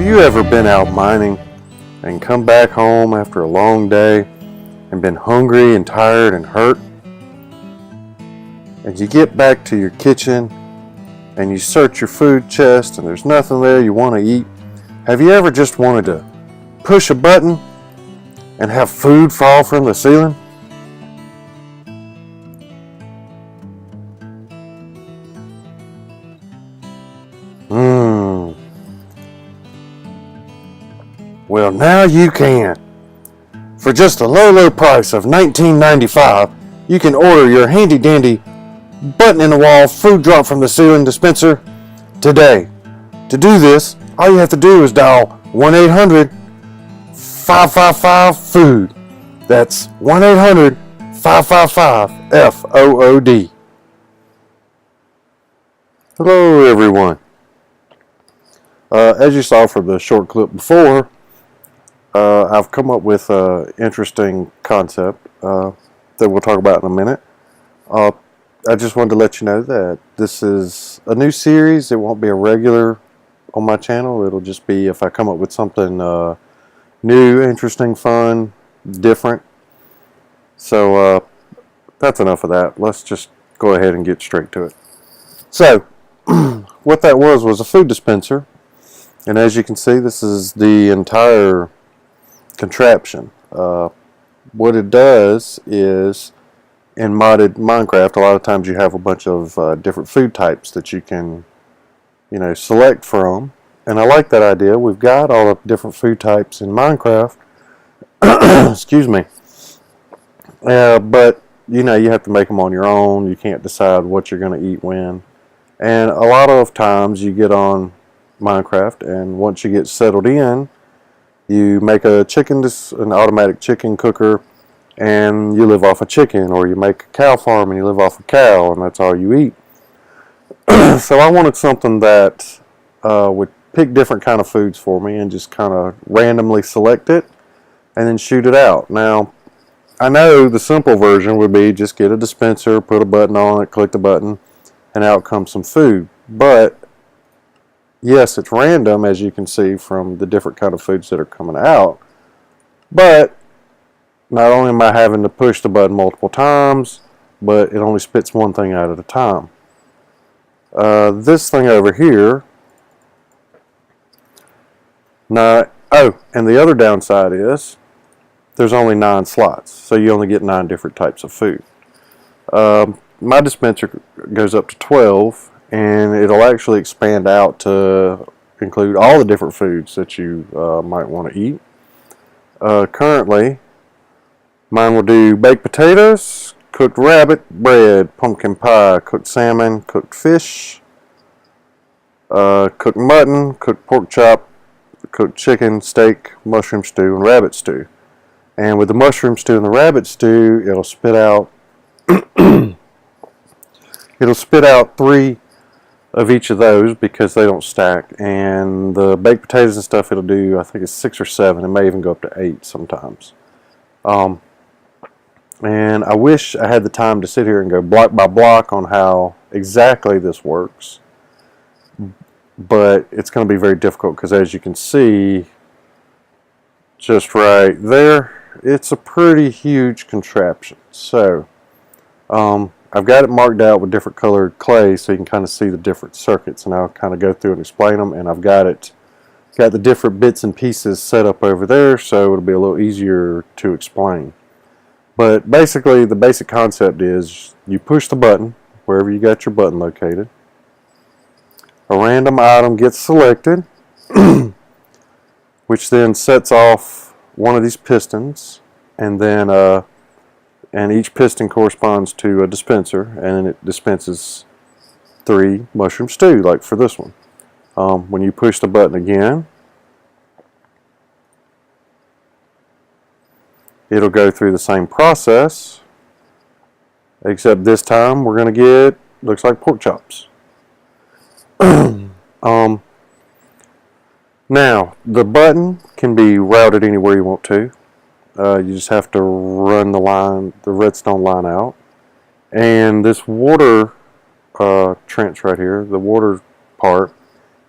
you ever been out mining and come back home after a long day and been hungry and tired and hurt? And you get back to your kitchen and you search your food chest and there's nothing there you want to eat. Have you ever just wanted to push a button and have food fall from the ceiling? Well, now you can. For just a low price of $19.95, you can order your handy dandy button in the wall food drop from the ceiling dispenser today. To do this, all you have to do is dial 1-800-555-FOOD. That's 1-800-555-FOOD. Hello everyone. As you saw from the short clip before, I've come up with an interesting concept that we'll talk about in a minute. I just wanted to let you know that this is a new series. It won't be a regular on my channel. It'll just be if I come up with something new, interesting, fun, different. So that's enough of that. Let's just go ahead and get straight to it. So what that was a food dispenser. And as you can see, this is the entire contraption. What it does is, in modded Minecraft, a lot of times you have a bunch of different food types that you can, select from. And I like that idea. We've got all the different food types in Minecraft. Excuse me. But you have to make them on your own. You can't decide what you're going to eat when. And a lot of times you get on Minecraft, and once you get settled in, you make an automatic chicken cooker, and you live off a chicken, or you make a cow farm and you live off a cow, and that's all you eat. So I wanted something that would pick different kind of foods for me and just kind of randomly select it and then shoot it out. Now, I know the simple version would be just get a dispenser, put a button on it, click the button, and out comes some food. But yes, it's random, as you can see from the different kind of foods that are coming out. But not only am I having to push the button multiple times, but it only spits one thing out at a time. This thing over here, and the other downside is there's only 9 slots, so you only get 9 different types of food. My dispenser goes up to 12, and it'll actually expand out to include all the different foods that you might want to eat. Currently, mine will do baked potatoes, cooked rabbit, bread, pumpkin pie, cooked salmon, cooked fish, cooked mutton, cooked pork chop, cooked chicken, steak, mushroom stew, and rabbit stew. And with the mushroom stew and the rabbit stew, it'll spit out 3 of each of those because they don't stack. And the baked potatoes and stuff, it'll do, I think it's 6 or 7. It may even go up to 8 sometimes. And I wish I had the time to sit here and go block by block on how exactly this works. But it's going to be very difficult because, as you can see, just right there, it's a pretty huge contraption. So I've got it marked out with different colored clay so you can kind of see the different circuits, and I'll kind of go through and explain them. And I've got the different bits and pieces set up over there, so it'll be a little easier to explain. But basically, the basic concept is you push the button wherever you got your button located. A random item gets selected, which then sets off one of these pistons, and then and each piston corresponds to a dispenser, and it dispenses 3 mushroom stew, like for this one. When you push the button again, it'll go through the same process, except this time we're going to get, looks like pork chops. Now, the button can be routed anywhere you want to. You just have to run the redstone line out. And this water trench right here, the water part,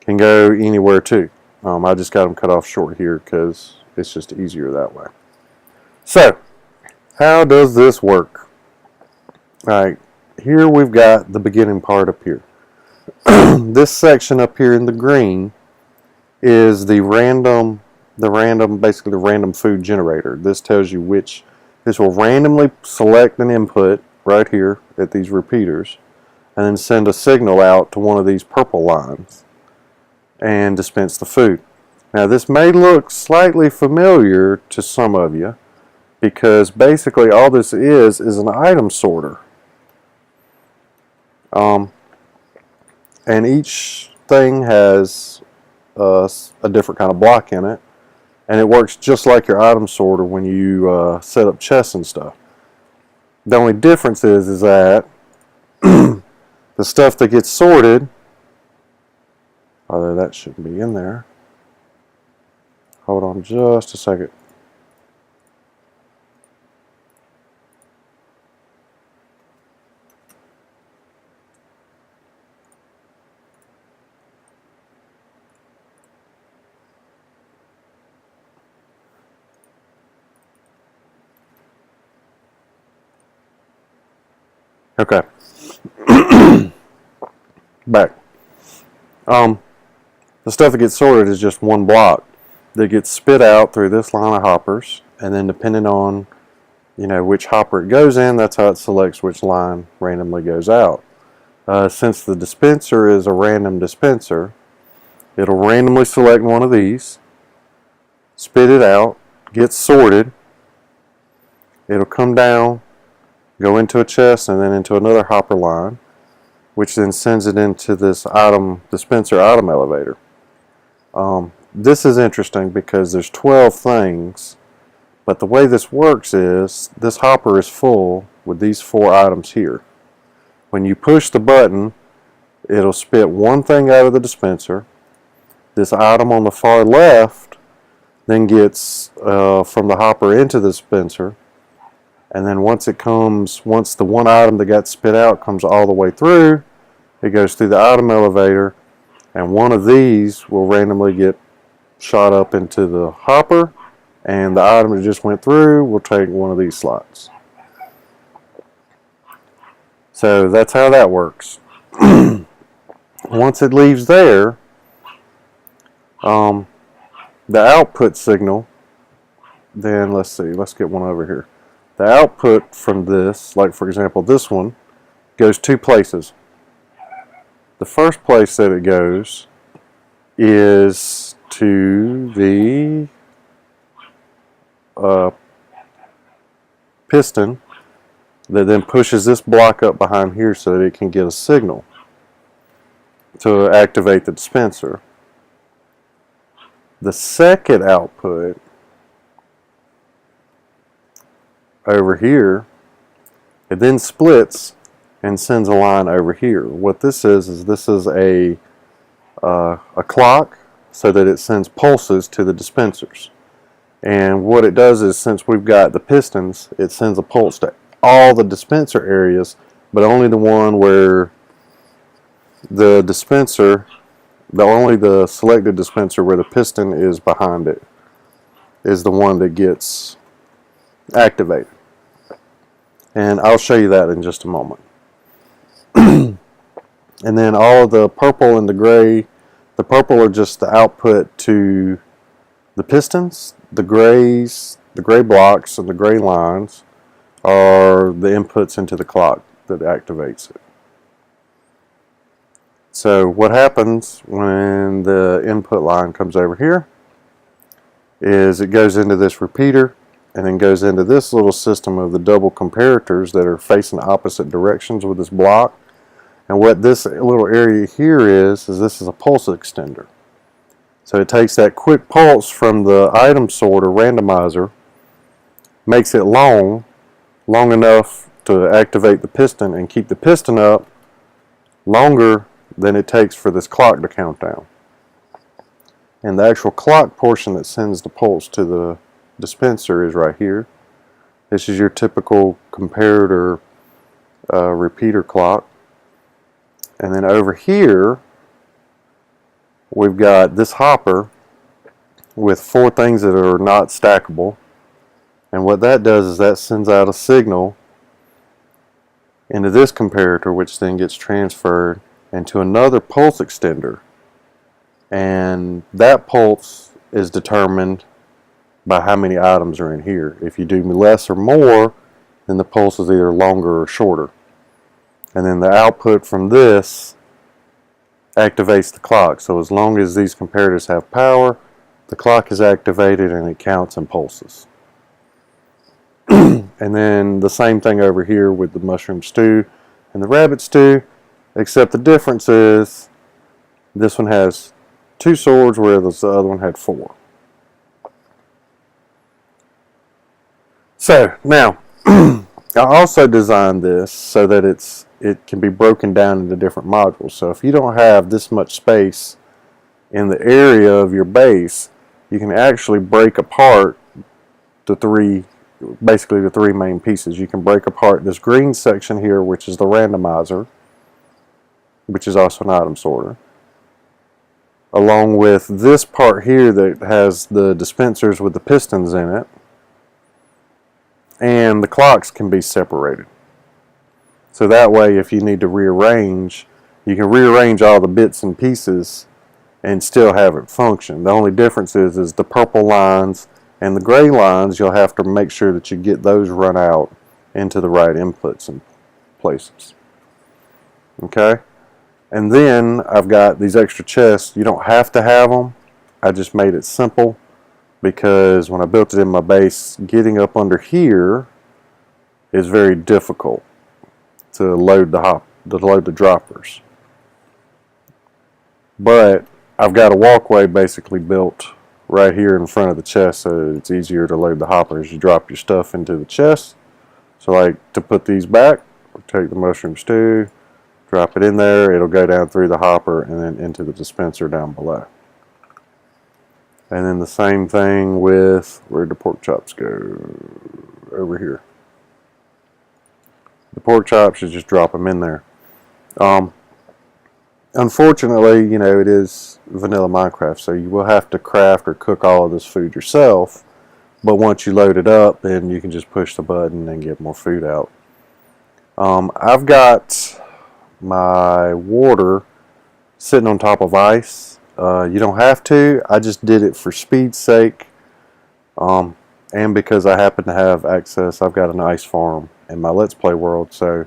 can go anywhere too. I just got them cut off short here because it's just easier that way. So, how does this work? Alright, here we've got the beginning part up here. This section up here in the green is basically the random food generator. This tells you this will randomly select an input right here at these repeaters and then send a signal out to one of these purple lines and dispense the food. Now this may look slightly familiar to some of you because basically all this is an item sorter. And each thing has a different kind of block in it, and it works just like your item sorter when you set up chests and stuff. The only difference is that the stuff that gets sorted, although that shouldn't be in there. Hold on just a second. Okay. Back. The stuff that gets sorted is just one block that gets spit out through this line of hoppers, and then depending on which hopper it goes in, that's how it selects which line randomly goes out. Since the dispenser is a random dispenser, it'll randomly select one of these, spit it out, get sorted, it'll come down, go into a chest and then into another hopper line, which then sends it into this dispenser item elevator. This is interesting because there's 12 things, but the way this works is this hopper is full with these 4 items here. When you push the button, it'll spit one thing out of the dispenser. This item on the far left then gets from the hopper into the dispenser, and then once the one item that got spit out comes all the way through, it goes through the item elevator, and one of these will randomly get shot up into the hopper, and the item that just went through will take one of these slots. So that's how that works. Once it leaves there, the output signal, then let's get one over here. The output from this, like for example this one, goes 2 places. The first place that it goes is to the piston that then pushes this block up behind here so that it can get a signal to activate the dispenser. The second output over here, it then splits and sends a line over here. What this is this is a clock so that it sends pulses to the dispensers. And what it does is, since we've got the pistons, it sends a pulse to all the dispenser areas, but only the one where the selected dispenser where the piston is behind it is the one that gets activated. And I'll show you that in just a moment. And then all of the purple and the gray, the purple are just the output to the pistons. The gray blocks and the gray lines are the inputs into the clock that activates it. So what happens when the input line comes over here is it goes into this repeater and then goes into this little system of the double comparators that are facing opposite directions with this block. And what this little area here is this is a pulse extender. So it takes that quick pulse from the item sorter randomizer, makes it long enough to activate the piston and keep the piston up longer than it takes for this clock to count down. And the actual clock portion that sends the pulse to the dispenser is right here. This is your typical comparator repeater clock. And then over here we've got this hopper with 4 things that are not stackable. And what that does is that sends out a signal into this comparator, which then gets transferred into another pulse extender. And that pulse is determined by how many items are in here. If you do less or more, then the pulse is either longer or shorter. And then the output from this activates the clock. So as long as these comparators have power, the clock is activated and it counts and pulses. And then the same thing over here with the mushroom stew and the rabbit stew, except the difference is this one has 2 swords, whereas the other one had 4. So now, I also designed this so that it can be broken down into different modules. So if you don't have this much space in the area of your base, you can actually break apart basically the 3 main pieces. You can break apart this green section here, which is the randomizer, which is also an item sorter, along with this part here that has the dispensers with the pistons in it, and the clocks can be separated. So that way, if you need to rearrange, you can rearrange all the bits and pieces and still have it function. The only difference is the purple lines and the gray lines, you'll have to make sure that you get those run out into the right inputs and places. Okay? And then I've got these extra chests. You don't have to have them. I just made it simple because when I built it in my base, getting up under here is very difficult to load the droppers. But I've got a walkway basically built right here in front of the chest, so it's easier to load the hoppers. You drop your stuff into the chest. So like to put these back, take the mushroom stew, drop it in there, it'll go down through the hopper and then into the dispenser down below. And then the same thing with, where'd the pork chops go? Over here. The pork chops, you just drop them in there. Unfortunately, you know, it is vanilla Minecraft, so you will have to craft or cook all of this food yourself. But once you load it up, then you can just push the button and get more food out. I've got my water sitting on top of ice. You don't have to. I just did it for speed's sake. And because I happen to have access, I've got an ice farm in my Let's Play world, so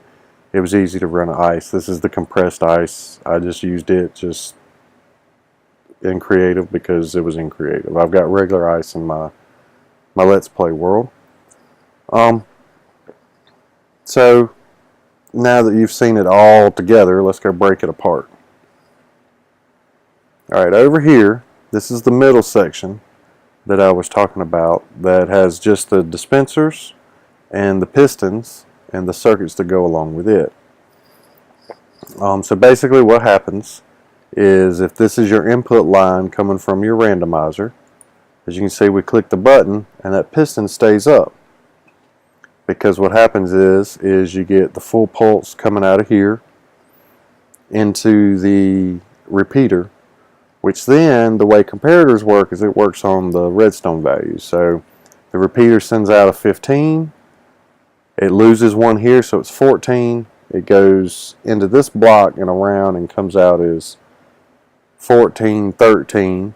it was easy to run ice. This is the compressed ice. I just used it just in creative because it was in creative. I've got regular ice in my Let's Play world. So now that you've seen it all together, let's go break it apart. Alright, over here, this is the middle section that I was talking about that has just the dispensers and the pistons and the circuits that go along with it. So basically what happens is if this is your input line coming from your randomizer, as you can see, we click the button and that piston stays up, because what happens is you get the full pulse coming out of here into the repeater, which then the way comparators work is it works on the redstone values. So the repeater sends out a 15, it loses one here, so it's 14. It goes into this block and around and comes out as 14, 13.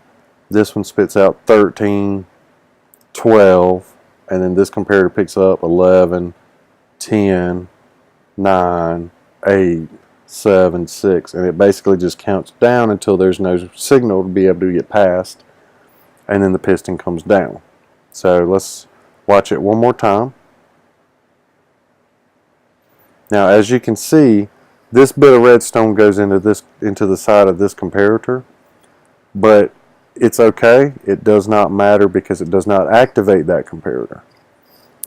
This one spits out 13, 12, and then this comparator picks up 11, 10, 9, 8, 7, 6, and it basically just counts down until there's no signal to be able to get past, and then the piston comes down. So let's watch it one more time. Now, as you can see, this bit of redstone goes into the side of this comparator, but it's okay. It does not matter because it does not activate that comparator.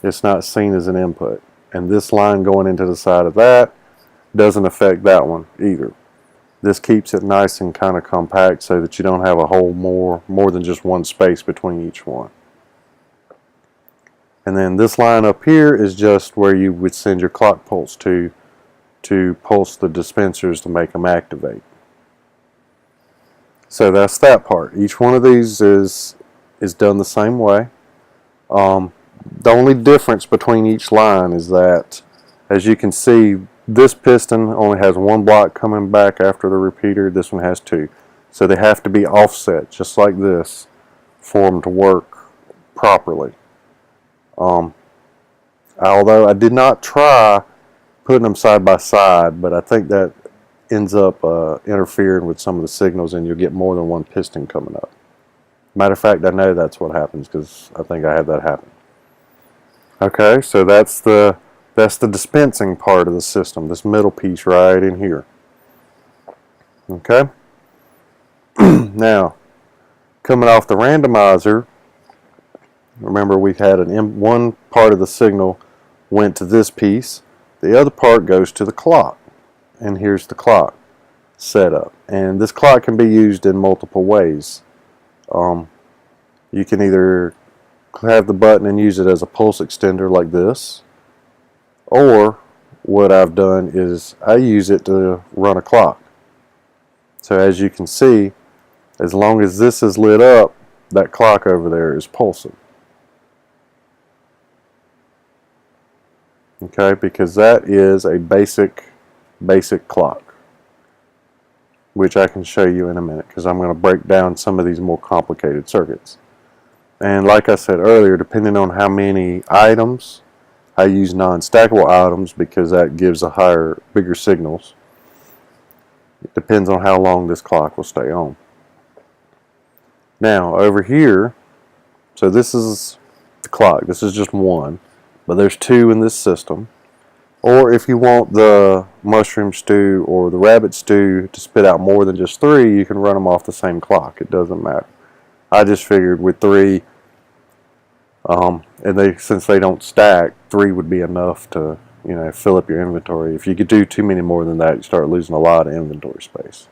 It's not seen as an input. And this line going into the side of that doesn't affect that one either. This keeps it nice and kind of compact so that you don't have a whole more than just one space between each one. And then this line up here is just where you would send your clock pulse to pulse the dispensers to make them activate. So that's that part. Each one of these is is done the same way. The only difference between each line is that, as you can see, this piston only has one block coming back after the repeater. This one has two. So they have to be offset, just like this, for them to work properly. Although I did not try putting them side by side, but I think that ends up interfering with some of the signals, and you'll get more than one piston coming up. Matter of fact, I know that's what happens because I think I had that happen. Okay, so that's the dispensing part of the system, this middle piece right in here. Okay. Now, coming off the randomizer, remember we had one part of the signal went to this piece, the other part goes to the clock, and here's the clock setup. And this clock can be used in multiple ways. You can either have the button and use it as a pulse extender like this, or what I've done is I use it to run a clock. So as you can see, as long as this is lit up, that clock over there is pulsing. Okay, because that is a basic clock, which I can show you in a minute because I'm going to break down some of these more complicated circuits. And like I said earlier, depending on how many items, I use non-stackable items because that gives bigger signals. It depends on how long this clock will stay on. Now over here, so this is the clock. This is just one, but there's two in this system. Or if you want the mushroom stew or the rabbit stew to spit out more than just three, you can run them off the same clock. It doesn't matter. I just figured with three, and since they don't stack, three would be enough to, fill up your inventory. If you could do too many more than that, you start losing a lot of inventory space.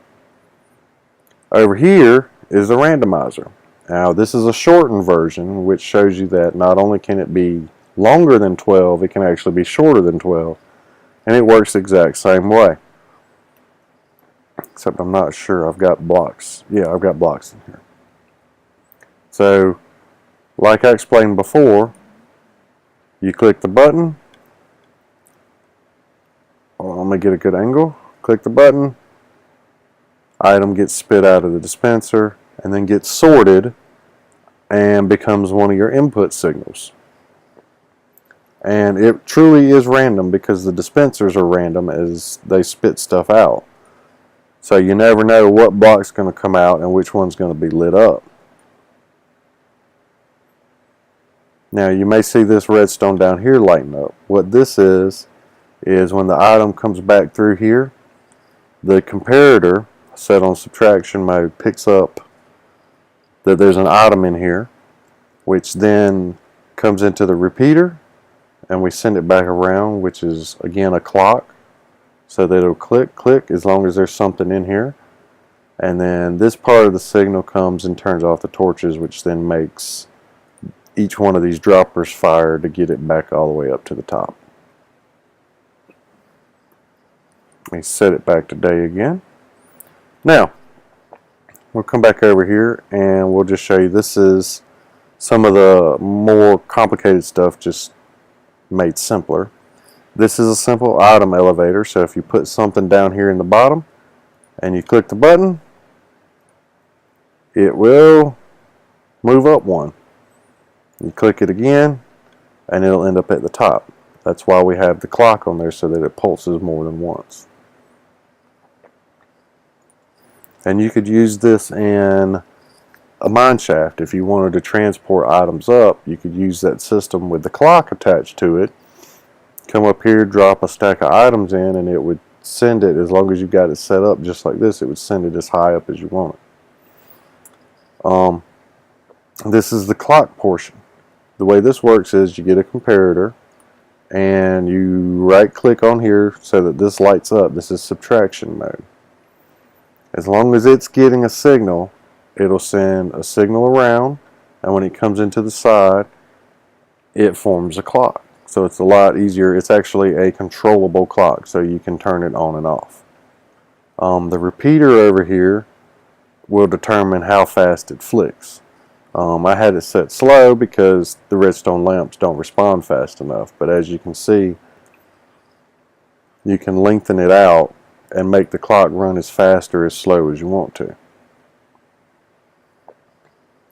Over here is the randomizer. Now this is a shortened version, which shows you that not only can it be longer than 12, it can actually be shorter than 12, and it works the exact same way. Except I'm not sure. I've got blocks. Yeah, I've got blocks in here. So, like I explained before, you click the button. Well, let me get a good angle. Click the button. Item gets spit out of the dispenser and then gets sorted and becomes one of your input signals. And it truly is random because the dispensers are random as they spit stuff out. So you never know what block's going to come out and which one's going to be lit up. Now you may see this redstone down here lighten up. What this is when the item comes back through here, the comparator set on subtraction mode picks up that there's an item in here, which then comes into the repeater, and we send it back around, which is again a clock, so that it'll click as long as there's something in here. And then this part of the signal comes and turns off the torches, which then makes each one of these droppers fire to get it back all the way up to the top. Let me set it back to day again. Now we'll come back over here and we'll just show you, this is some of the more complicated stuff just made simpler. This is a simple item elevator, so if you put something down here in the bottom and you click the button, it will move up one. You click it again and it'll end up at the top. That's why we have the clock on there, so that it pulses more than once. And you could use this in a mine shaft. If you wanted to transport items up, you could use that system with the clock attached to it. Come up here, drop a stack of items in, and it would send it, as long as you got it set up just like this, it would send it as high up as you want it. This is the clock portion. The way this works is you get a comparator and you right click on here so that this lights up. This is subtraction mode. As long as it's getting a signal, it'll send a signal around, and when it comes into the side, it forms a clock. So it's a lot easier. It's actually a controllable clock, so you can turn it on and off. The repeater over here will determine how fast it flicks. I had it set slow because the redstone lamps don't respond fast enough, but as you can see, you can lengthen it out and make the clock run as fast or as slow as you want to.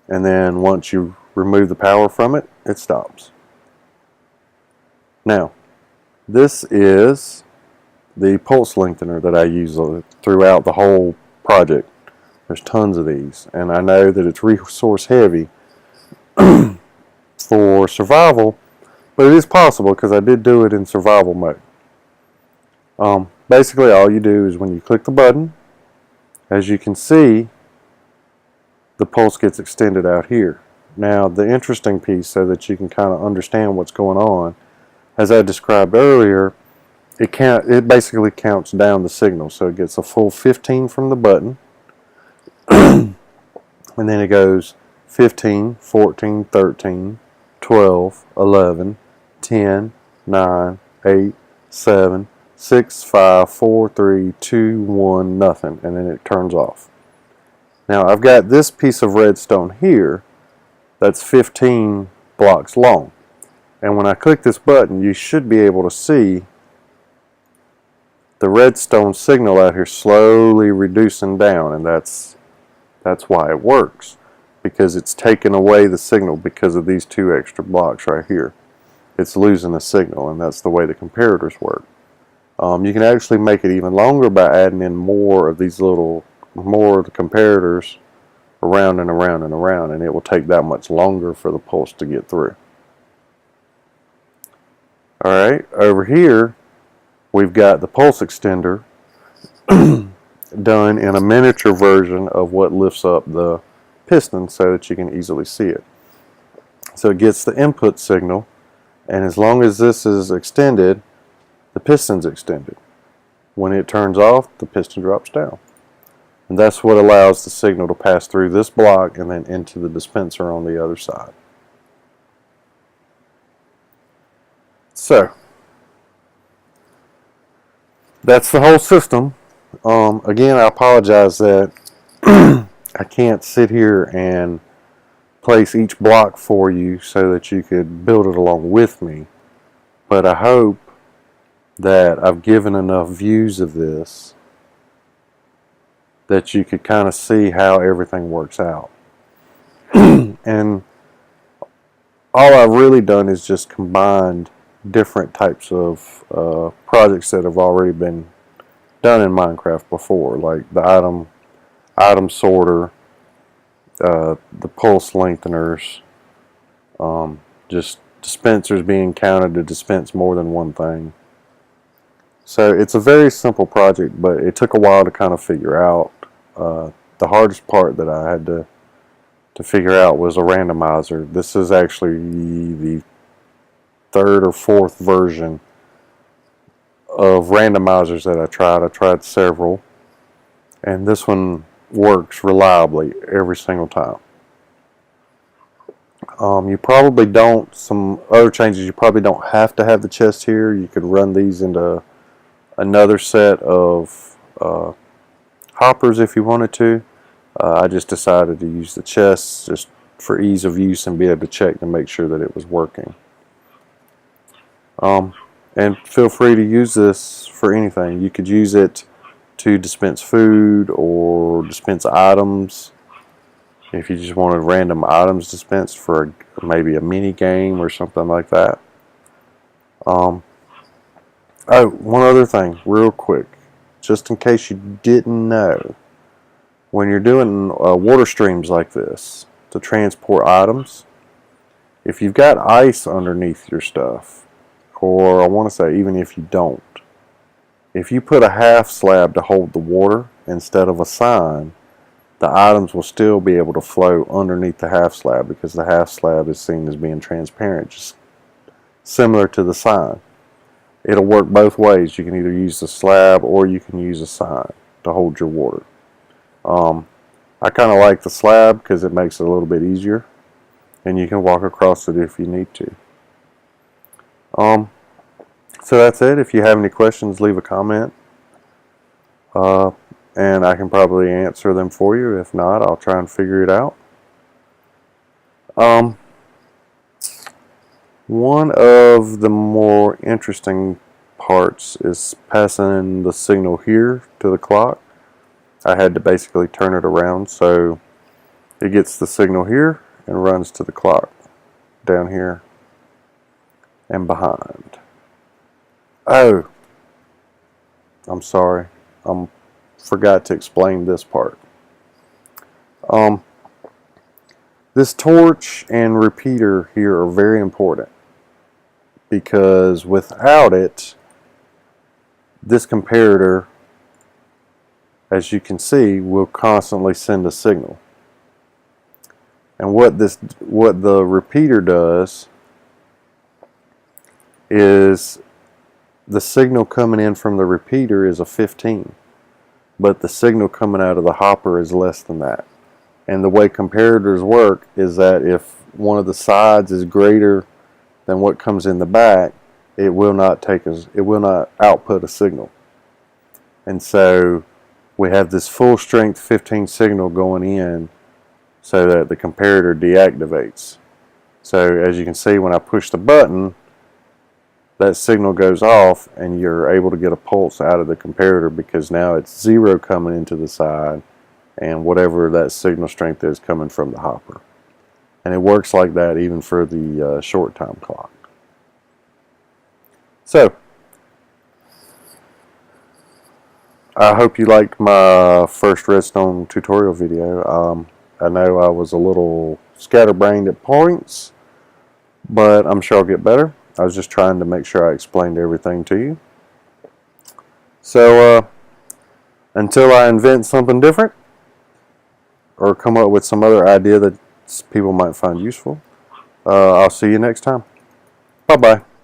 And then once you remove the power from it, it stops. Now, this is the pulse lengthener that I use throughout the whole project. There's tons of these, and I know that it's resource heavy for survival, but it is possible because I did do it in survival mode. Basically all you do is when you click the button, as you can see, the pulse gets extended out here. Now the interesting piece, so that you can kind of understand what's going on, as I described earlier, it basically counts down the signal, so it gets a full 15 from the button, and then it goes 15, 14, 13, 12, 11, 10, 9, 8, 7, 6, 5, 4, 3, 2, 1, nothing, and then it turns off. Now I've got this piece of redstone here that's 15 blocks long, and when I click this button you should be able to see the redstone signal out here slowly reducing down, and that's why it works, because it's taken away the signal because of these 2 extra blocks right here. It's losing the signal, and that's the way the comparators work. You can actually make it even longer by adding in more of the comparators around and around and around, and it will take that much longer for the pulse to get through. Alright, over here we've got the pulse extender done in a miniature version of what lifts up the piston so that you can easily see it. So it gets the input signal, and as long as this is extended, the piston's extended. When it turns off, the piston drops down. And that's what allows the signal to pass through this block and then into the dispenser on the other side. So, that's the whole system. Again, I apologize that I can't sit here and place each block for you so that you could build it along with me. But I hope that I've given enough views of this that you could kind of see how everything works out. And all I've really done is just combined different types of projects that have already been done in Minecraft before, like the item sorter, the pulse lengtheners, just dispensers being counted to dispense more than one thing. So it's a very simple project, but it took a while to kind of figure out. The hardest part that I had to figure out was a randomizer. This is actually the 3rd or 4th version of randomizers that I tried. I tried several, and this one works reliably every single time. You probably don't, some other changes, you probably don't have to have the chest here. You could run these into another set of hoppers if you wanted to. I just decided to use the chests just for ease of use and be able to check to make sure that it was working. And feel free to use this for anything. You could use it to dispense food or dispense items. If you just wanted random items dispensed for maybe a mini game or something like that. Oh, one other thing, real quick, just in case you didn't know, when you're doing water streams like this to transport items, if you've got ice underneath your stuff, or I want to say even if you don't, if you put a half slab to hold the water instead of a sign, the items will still be able to flow underneath the half slab because the half slab is seen as being transparent, just similar to the sign. It'll work both ways. You can either use the slab or you can use a sign to hold your water. I kind of like the slab because it makes it a little bit easier, and you can walk across it if you need to. So that's it. If you have any questions, leave a comment, and I can probably answer them for you. If not, I'll try and figure it out. Um, one of the more interesting parts is passing the signal here to the clock. I had to basically turn it around so it gets the signal here and runs to the clock down here and behind. Oh, I'm sorry. Forgot to explain this part. This torch and repeater here are very important because without it, this comparator, as you can see, will constantly send a signal. And what the repeater does is the signal coming in from the repeater is a 15, but the signal coming out of the hopper is less than that. And the way comparators work is that if one of the sides is greater than what comes in the back, it will not output a signal. And so we have this full strength 15 signal going in so that the comparator deactivates. So as you can see, when I push the button, that signal goes off and you're able to get a pulse out of the comparator because now it's 0 coming into the side and whatever that signal strength is coming from the hopper. And it works like that even for the short time clock. So, I hope you liked my first Redstone tutorial video. I know I was a little scatterbrained at points, but I'm sure I'll get better. I was just trying to make sure I explained everything to you. So, until I invent something different, or come up with some other idea that people might find useful, I'll see you next time. Bye-bye.